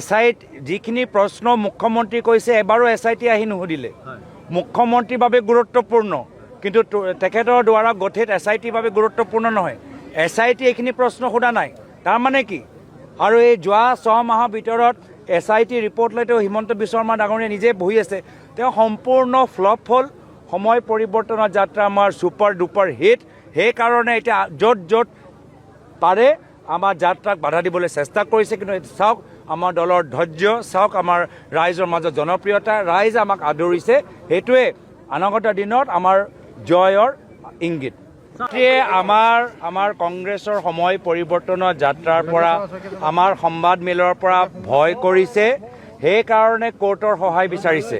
SIT যিখিনি প্ৰশ্ন মুখ্যমন্ত্ৰী কৈছে এবাৰো SIT আহি নুসুধিলে মুখ্যমন্ত্ৰীৰ বাবে গুৰুত্বপূৰ্ণ কিন্তু তেখেতৰ দ্বাৰা গঠিত SIT বাবে গুৰুত্বপূৰ্ণ নহয় SIT এইখিনি প্ৰশ্ন সোধা নাই তাৰমানে কি আৰু এই যোৱা 6 মাহৰ ভিতৰত SIT ৰিপৰ্ট লৈতো হিমন্ত বিশ্ব শৰ্মা ডাঙৰীয়া নিজে বহি আছে তেওঁ সম্পূৰ্ণ ফ্লপ হ'ল সময় পৰিৱৰ্তনৰ যাত্ৰা আমাৰ ছুপাৰ ডুপাৰ হিট সেইকাৰণে এতিয়া য'ত পাৰে আমাৰ যাত্ৰাক বাধা দিবলৈ চেষ্টা কৰিছে কিন্তু চাওক আমাৰ দলৰ ধৈৰ্য চাওক আমাৰ ৰাইজৰ মাজত জনপ্ৰিয়তা ৰাইজ আমাক আদৰিছে সেইটোৱে অনাগত দিনত আমাৰ জয়ৰ ইংগিত আমাৰ কংগ্ৰেছৰ সময় পৰিৱৰ্তনৰ যাত্ৰাৰ পৰা আমাৰ সংবাদমেলৰ পৰা ভয় কৰিছে সেইকাৰণে কোৰ্টৰ সহায় বিচাৰিছে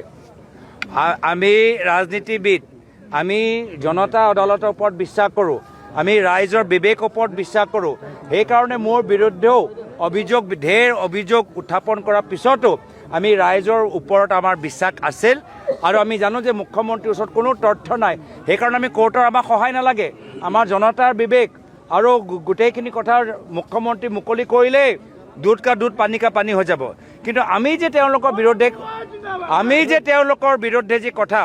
আমি ৰাজনীতিবিদ আমি জনতা আদালতৰ ওপৰত বিশ্বাস কৰোঁ আমি ৰাইজৰ বিবেকৰ ওপৰত বিশ্বাস কৰোঁ সেইকাৰণে মোৰ বিৰুদ্ধেও ঢেৰ অভিযোগ উত্থাপন কৰাৰ পিছতো আমি ৰাইজৰ ওপৰত আমাৰ বিশ্বাস আছিল আৰু আমি জানো যে মুখ্যমন্ত্ৰীৰ ওচৰত কোনো তথ্য নাই সেইকাৰণে আমি কোৰ্টৰ আমাক সহায় নালাগে আমাৰ জনতাৰ বিবেক আৰু গোটেইখিনি কথা মুখ্যমন্ত্ৰী মুকলি কৰিলেই দুধ কা দুধ পানী কা পানী হৈ যাব কিন্তু আমি যে তেওঁলোকৰ বিৰুদ্ধে যি কথা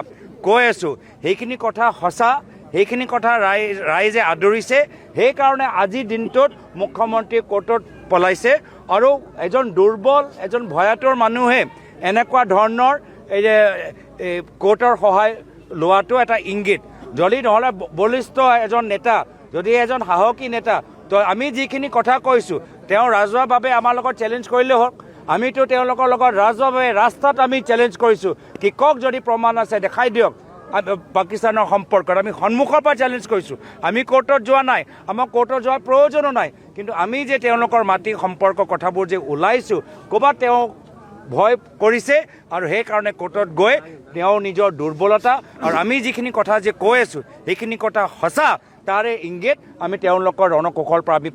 কৈ আছোঁ সেইখিনি কথা সঁচা সেইখিনি কথা ৰাইজে আদৰিছে সেইকাৰণে আজিৰ দিনটোত মুখ্যমন্ত্ৰীয়ে কোৰ্টত পলাইছে আৰু এজন দুৰ্বল এজন ভয়াতুৰ মানুহে এনেকুৱা ধৰণৰ এই যে কোৰ্টৰ সহায় লোৱাটো এটা ইংগিত যদি নহ'লে বলিষ্ঠ এজন নেতা যদি এজন সাহসী নেতা তো আমি যিখিনি কথা কৈছোঁ তেওঁ ৰাজহুৱাভাৱে আমাৰ লগত চেলেঞ্জ কৰিলে হওক আমিতো তেওঁলোকৰ লগত ৰাজহুৱাভাৱে ৰাস্তাত আমি চেলেঞ্জ কৰিছোঁ কি কওক যদি প্ৰমাণ আছে দেখাই দিয়ক পাকিস্তানৰ সম্পৰ্কত আমি সন্মুখৰ পৰা চেলেঞ্জ কৰিছোঁ আমি কোৰ্টত যোৱা নাই আমাক কোৰ্টত যোৱাৰ প্ৰয়োজনো নাই কিন্তু আমি যে তেওঁলোকৰ মাটি সম্পৰ্ক কথাবোৰ যে ওলাইছোঁ ক'ৰবাত তেওঁ ভয় কৰিছে আৰু সেইকাৰণে কোৰ্টত গৈ তেওঁ নিজৰ দুৰ্বলতা আৰু আমি যিখিনি কথা যে কৈ আছোঁ সেইখিনি কথা সঁচা তাৰে ইংগিত আমি তেওঁলোকৰ ৰণকৌশলৰ পৰা আমি